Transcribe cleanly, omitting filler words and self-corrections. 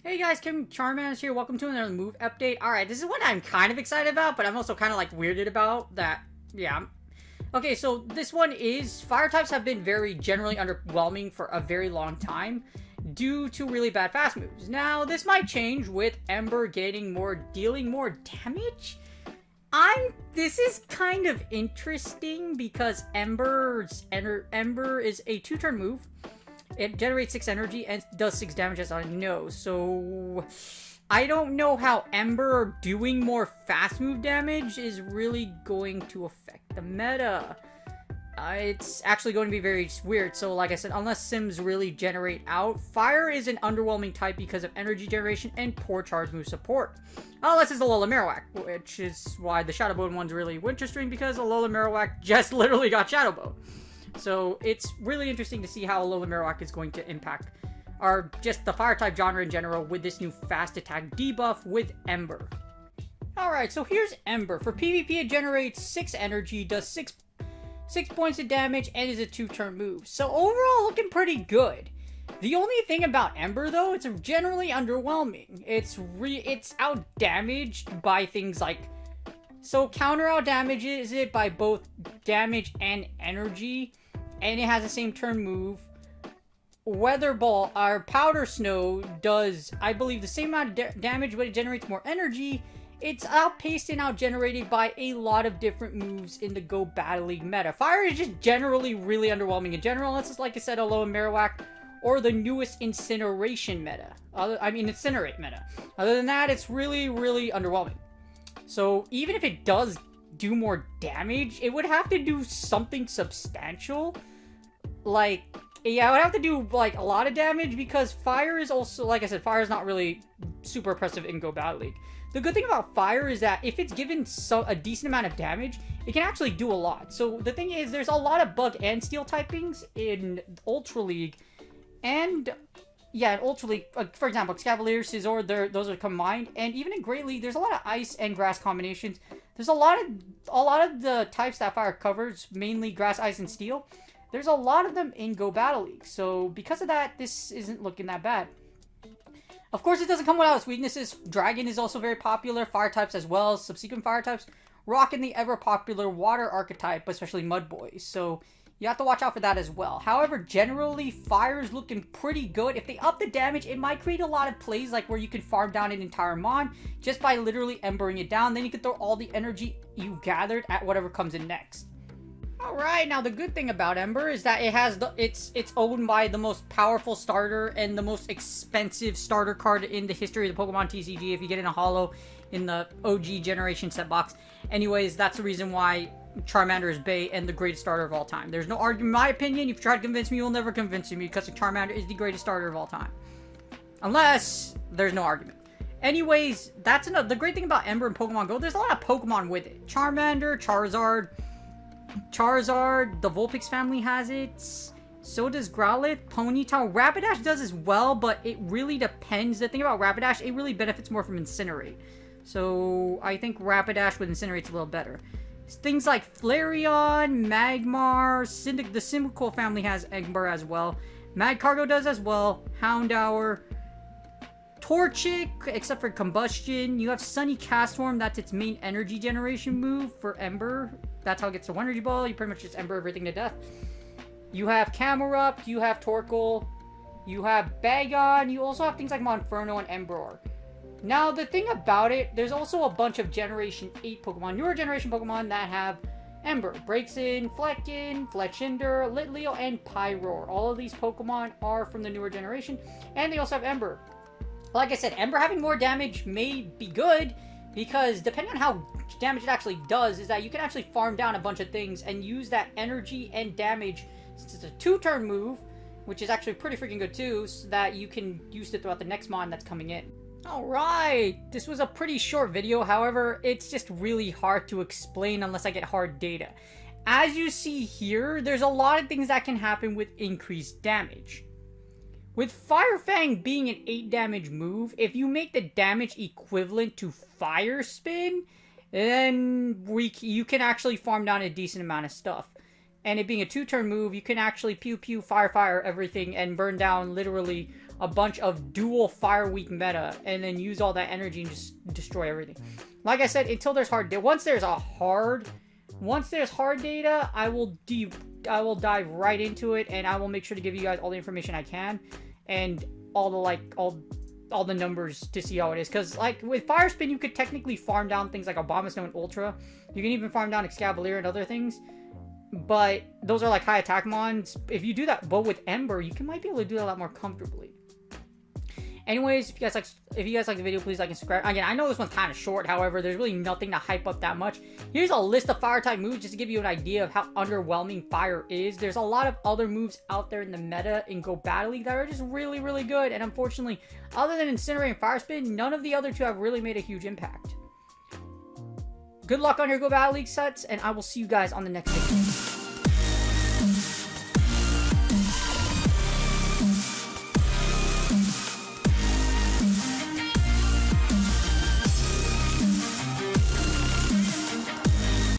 Hey guys, Kim Charmans here. Welcome to another move update. Alright, this is one I'm kind of excited about, but I'm also kind of like weirded about that. Yeah. Okay, so this one is fire types have been very generally underwhelming for a very long time due to really bad fast moves. Now, this might change with Ember dealing more damage. This is kind of interesting because Ember is a 2-turn move. It generates 6 energy and does 6 damage, as I know. So I don't know how Ember doing more fast move damage is really going to affect the meta. It's actually going to be very weird. So like I said, unless Sims really generate out, Fire is an underwhelming type because of energy generation and poor charge move support. Unless it's Alola Marowak, which is why the Shadow Bone one's really interesting because Alola Marowak just literally got Shadow Bone. So it's really interesting to see how Alola Marowak is going to impact just the fire type genre in general with this new fast attack debuff with Ember. Alright, so here's Ember. For PvP it generates 6 energy, does 6 points of damage, and is a 2-turn move. So overall looking pretty good. The only thing about Ember though, it's generally underwhelming. It's out damaged by things like... So counter out damages it by both damage and energy. And it has the same turn move. Weather Ball, our Powder Snow, does, I believe, the same amount of damage, but it generates more energy. It's outpaced and out-generated by a lot of different moves in the Go Battle League meta. Fire is just generally really underwhelming in general, unless it's, like I said, Alola Marowak, or the newest Incineration meta. Incinerate meta. Other than that, it's really, really underwhelming. So, even if it does do more damage, it would have to do something substantial. Like, yeah, it would have to do, like, a lot of damage, because Fire is also, like I said, Fire is not really super impressive in Go Battle League. The good thing about Fire is that if it's given a decent amount of damage, it can actually do a lot. So, the thing is, there's a lot of Bug and Steel typings in Ultra League, and... yeah, in Ultra League, for example, Cavalier, Scizor, those are combined, and even in Great League, there's a lot of Ice and Grass combinations. There's a lot of the types that Fire covers, mainly Grass, Ice, and Steel. There's a lot of them in Go Battle League, so because of that, this isn't looking that bad. Of course, it doesn't come without its weaknesses. Dragon is also very popular, Fire types as well, subsequent Fire types, rocking the ever-popular Water archetype, especially Mud Boys, so... you have to watch out for that as well. However, generally, Fire is looking pretty good. If they up the damage, it might create a lot of plays like where you can farm down an entire Mon just by literally embering it down. Then you can throw all the energy you gathered at whatever comes in next. Alright, now the good thing about Ember is that it's owned by the most powerful starter and the most expensive starter card in the history of the Pokemon TCG if you get in a holo in the OG generation set box. Anyways, that's the reason why Charmander is Bay and the greatest starter of all time. There's no argument, in my opinion. If you try to convince me, you'll never convince me because Charmander is the greatest starter of all time. Unless there's no argument. Anyways, that's the great thing about Ember and Pokemon Go. There's a lot of Pokemon with it. Charmander, Charizard, the Vulpix family has it. So does Growlithe, Ponyta. Rapidash does as well, but it really depends. The thing about Rapidash, it really benefits more from Incinerate. So I think Rapidash with Incinerate's a little better. Things like Flareon, Magmar, the Cyndaquil family has Ember as well. Magcargo does as well. Houndour, Torchic, except for Combustion. You have Sunny Castform, that's its main energy generation move for Ember. That's how it gets the 1 energy ball. You pretty much just Ember everything to death. You have Camerupt, you have Torkoal, you have Bagon, you also have things like Monferno and Ember. Now, the thing about it, there's also a bunch of Generation 8 Pokemon, newer Generation Pokemon that have Ember. Braixen, Fletchkin, Fletchinder, Litleo, and Pyroar. All of these Pokemon are from the newer generation, and they also have Ember. Like I said, Ember having more damage may be good, because depending on how damage it actually does, is that you can actually farm down a bunch of things and use that energy and damage, since it's a 2-turn move, which is actually pretty freaking good too, so that you can use it throughout the next mod that's coming in. Alright, this was a pretty short video, however, it's just really hard to explain unless I get hard data. As you see here, there's a lot of things that can happen with increased damage. With Fire Fang being an 8 damage move, if you make the damage equivalent to Fire Spin, then you can actually farm down a decent amount of stuff. And it being a 2-turn move, you can actually pew pew, fire everything, and burn down literally a bunch of dual fire weak meta, and then use all that energy and just destroy everything. Like I said, until there's hard data. Once there's hard data, I will dive right into it, and I will make sure to give you guys all the information I can, and all the numbers to see how it is. Because like with Fire Spin, you could technically farm down things like Abomasnow and Ultra. You can even farm down Excavalier and other things. But those are like high attack mons. If you do that, but with Ember, you might be able to do that a lot more comfortably. Anyways, if you guys like the video, please like and subscribe. Again, I know this one's kind of short, however, there's really nothing to hype up that much. Here's a list of fire type moves just to give you an idea of how underwhelming fire is. There's a lot of other moves out there in the meta in Go Battle League that are just really, really good. And unfortunately, other than Incinerate and Fire Spin, none of the other two have really made a huge impact. Good luck on your Go Battle League sets, and I will see you guys on the next video.